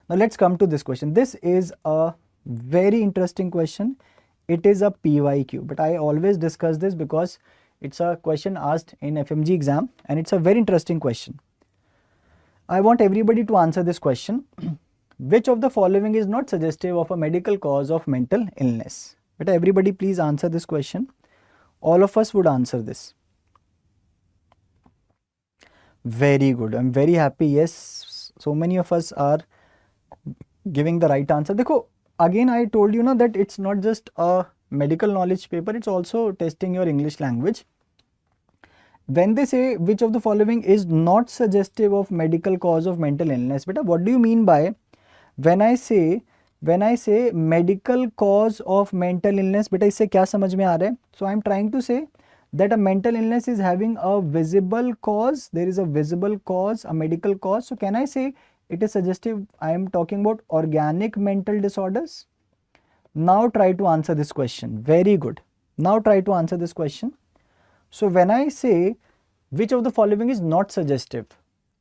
Now let's come to this question. This is a very interesting question. It is a PYQ, but I always discuss this because it's a question asked in FMG exam and it's a very interesting question. I want everybody to answer this question. Which of the following is not suggestive of a medical cause of mental illness? But everybody please answer this question. All of us would answer this. Very good. I'm very happy. Yes, so many of us are giving the right answer. Dekho, again I told you that it's not just a medical knowledge paper, it's also testing your English language. When they say which of the following is not suggestive of medical cause of mental illness, beta, what do you mean by when I say medical cause of mental illness? Beta, isse kya samajh mein aa raha hai? So I am trying to say that a mental illness is having a visible cause. There is a visible cause, a medical cause. So can I say it is suggestive? I am talking about organic mental disorders. Now try to answer this question. Very good. Now try to answer this question. So when I say which of the following is not suggestive,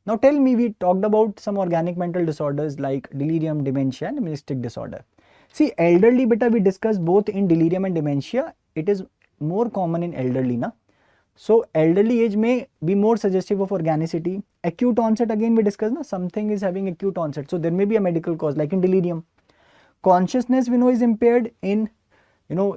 now tell me, we talked about some organic mental disorders like delirium, dementia and amnestic disorder. See, elderly beta we discussed both in delirium and dementia. It is more common in elderly na. So elderly age may be more suggestive of organicity. Acute onset, again we discussed na, something is having acute onset. So there may be a medical cause like in delirium. Consciousness we know is impaired in,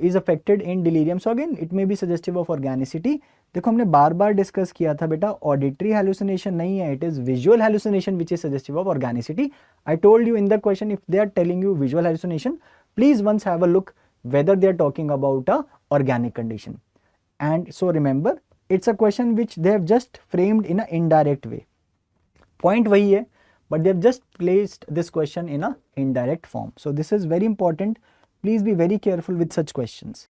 is affected in delirium. So again it may be suggestive of organicity. देखो हमने बार बार discuss किया था बेटा, auditory hallucination नहीं है, it is visual hallucination which is suggestive of organicity. I told you in the question, if they are telling you visual hallucination, please once have a look whether they are talking about a organic condition. And so remember, it's a question which they have just framed in an indirect way. Point wahi hai, but they have just placed this question in a indirect form. So this is very important. Please be very careful with such questions.